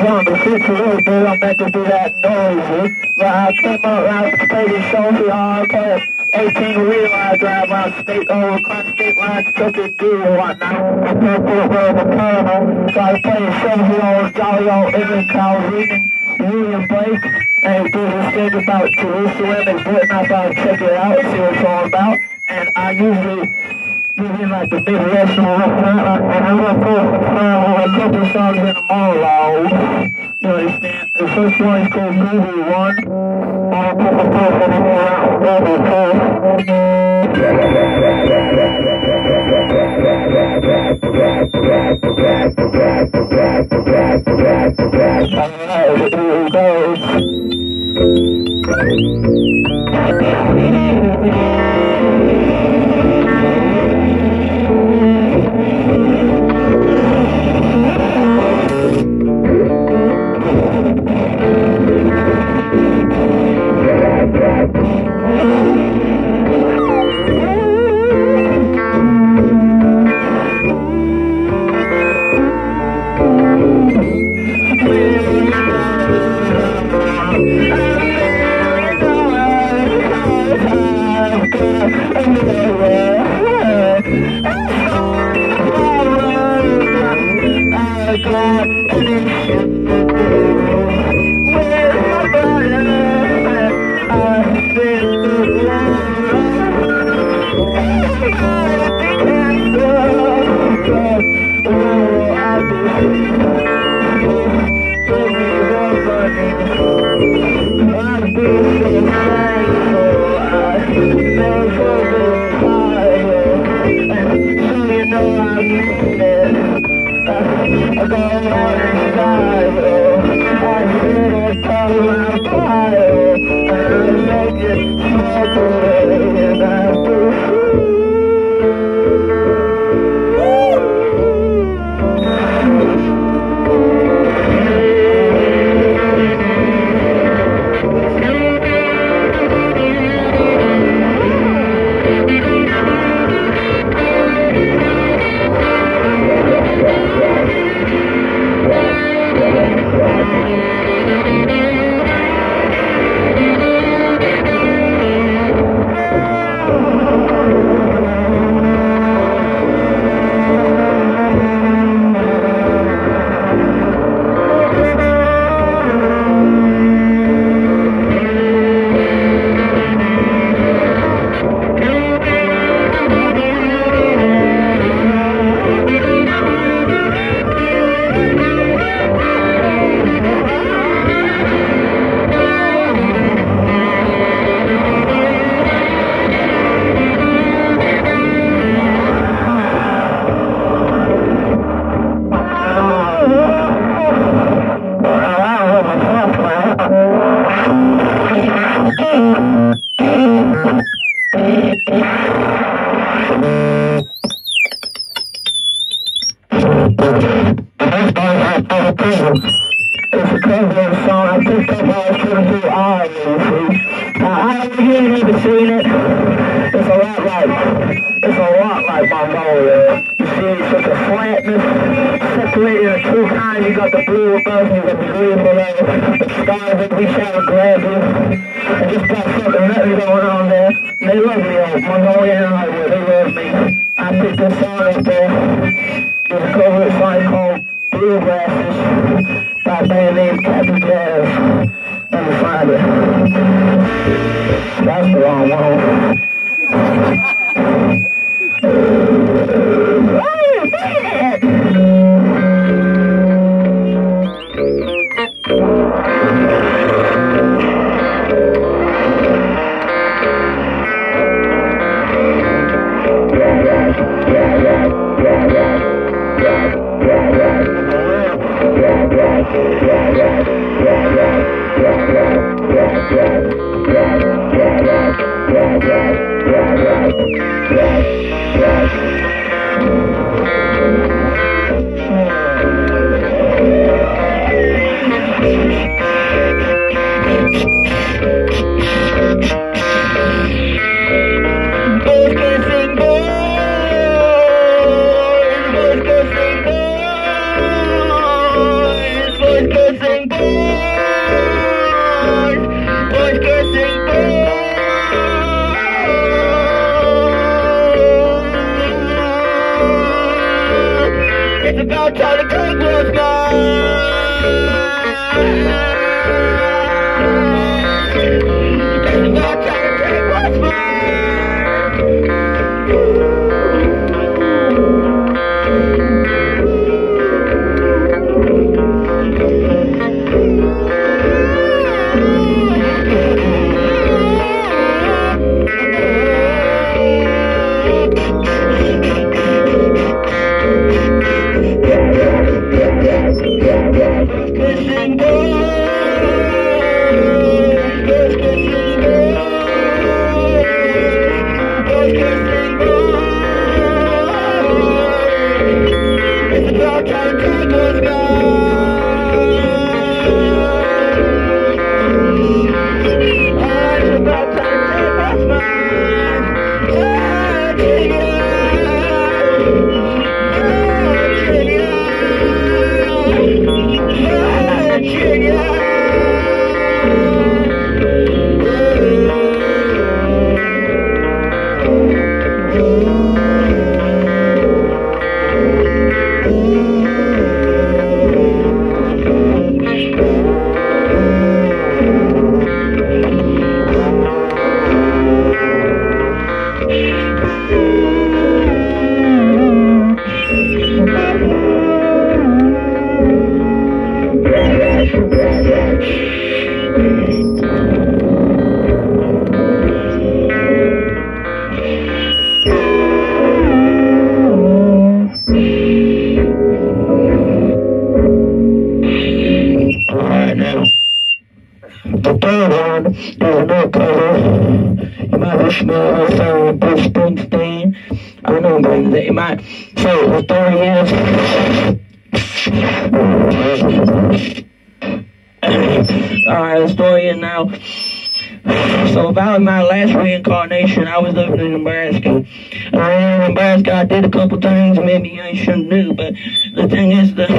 on the situation, dude, I'm meant to be that noisy. But I came out around the state and showed you how I play 18 wheel, I drive around state over across state lines, took it do and whatnot. I put it where the carnival, so I play shows you all jolly old English cows reading William Blake. And he does a thing about Jerusalem and Britain. I thought I'd check it out and see what it's all about. And I usually give in like the Midwest and whatnot. And I'm going to put a couple of songs in a monologue. You understand? The first one is called Movie One. And I'll put the first one around Movie Two. Alright, here we go. It's a cover song. I picked up while I was shooting through Iowa, you see. Now, I haven't even seen it. It's a lot like Mongolia. You see, it's such a flatness, separated in two kinds. You got the blue above, you got the green below. The stars that reach out and grab you. And just got something nothing going on there. And they love me, Mongolia and Iowa. They love me. I picked this song up there. There's a cover song called Bluegrasses by a band named Captain Jazz. Let me find it. That's the wrong one. Wait a minute! Yeah. about time to take what's mine. It's about time to take what's mine. Alright, the story is now. So about my last reincarnation, I was living in Nebraska. In Nebraska, I did a couple things maybe I shouldn't do, but the thing is that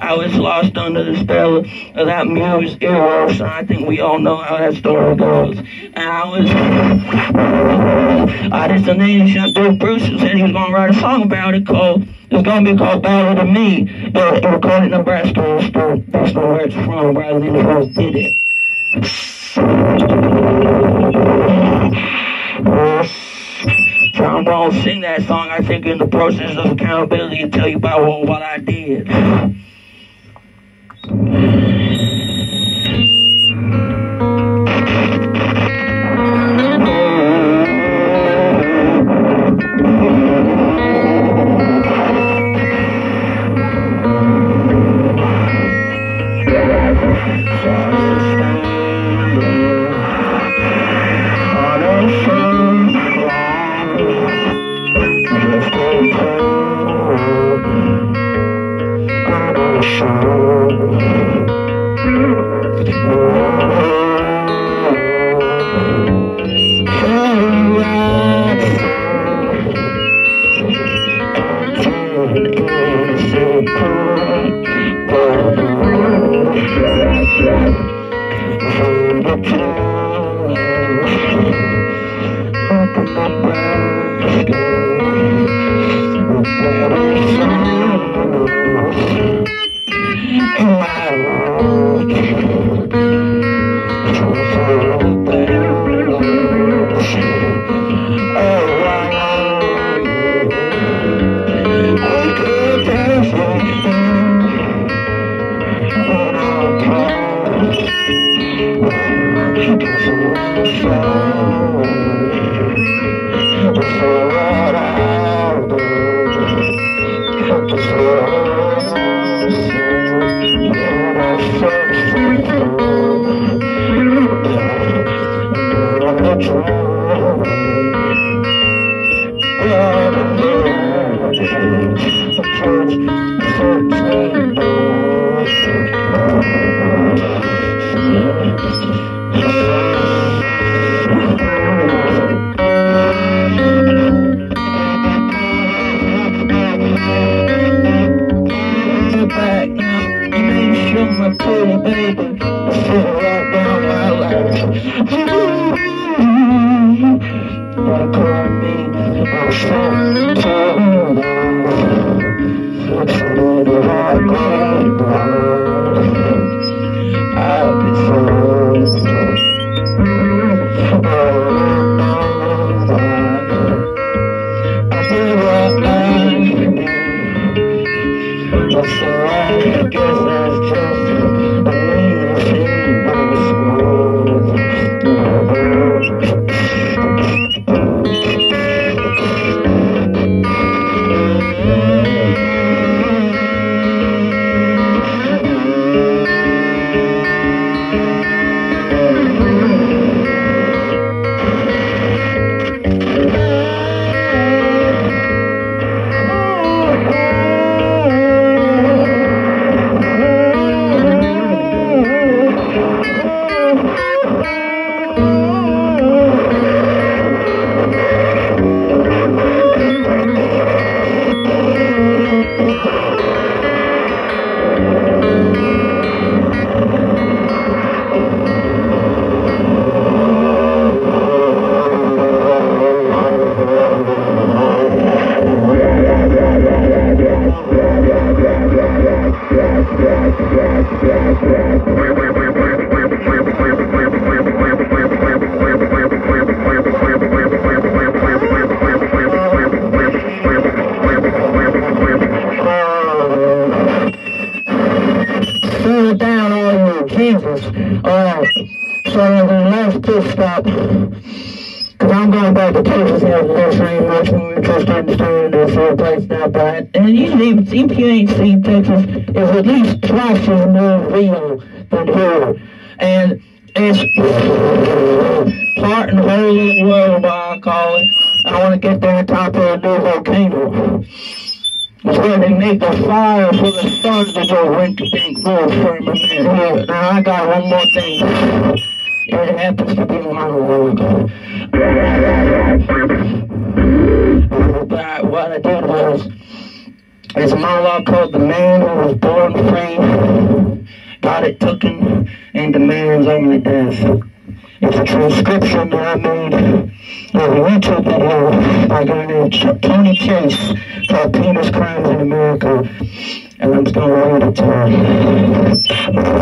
I was lost under the spell of that muse Eros, and I think we all know how that story goes. And I did some things that Bill Bruce said he was going to write a song about it called, it's going to be called Battle to Me, but it recorded in Nebraska, that's not where it's from, rather than the Eros did it. So I'm going to sing that song, I think, in the process of accountability and tell you about what I did. Call me, Because I'm going back to Texas having this rain much when we first started staying in this place now, but and usually if you ain't seen Texas, it's at least twice as more real than here. And it's heart and whole little world, I call it. I want to get there on top of a new volcano. It's where they make the fire for the sun to go rink-a-dink real firmament here. Now I got one more thing. It happens to be a monologue. But what I did was, it's a monologue called The Man Who Was Born Free, Got It Tooken, and Demands Only Death. It's a transcription that I made of a YouTube video by a guy named Tony Chase called Penis Crimes in America. And I'm just going to read it to you.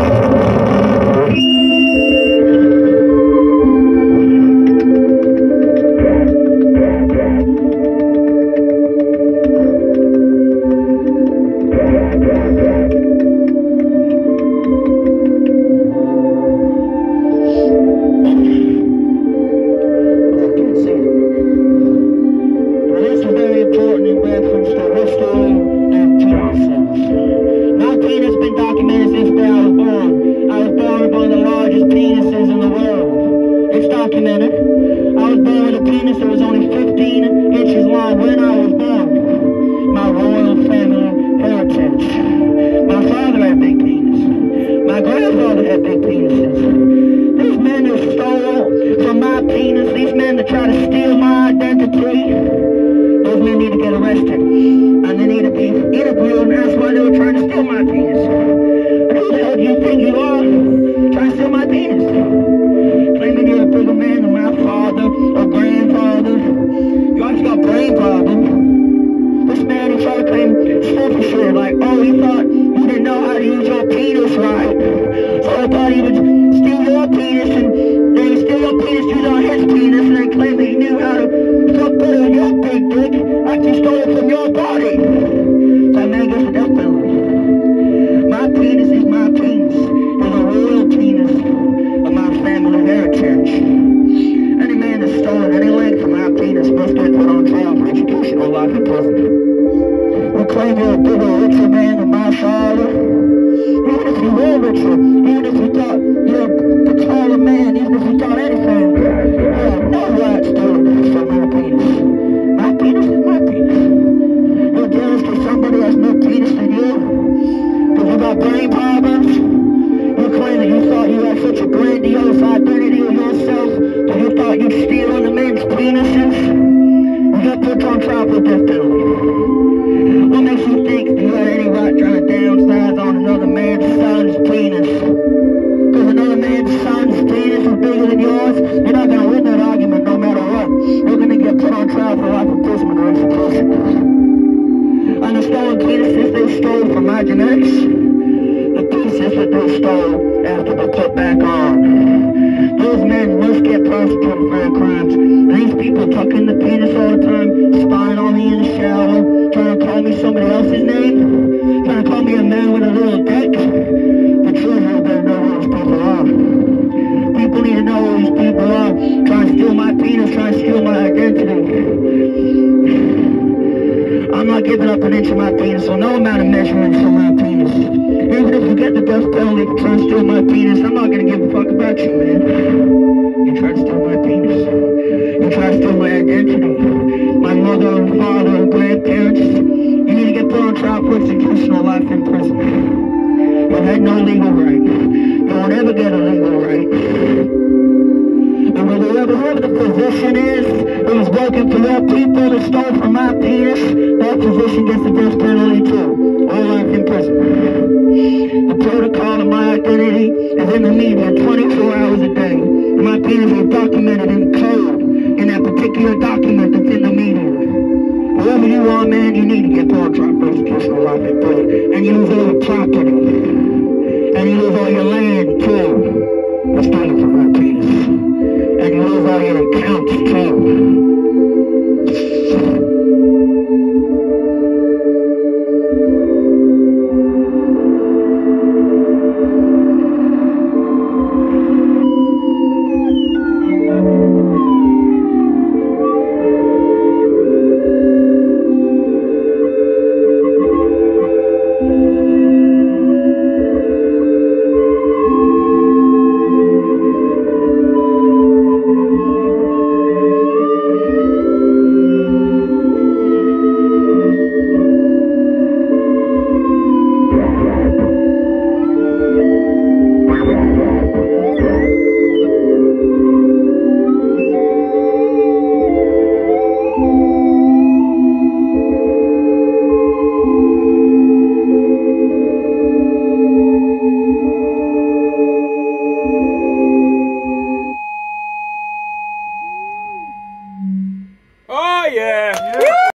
yeah.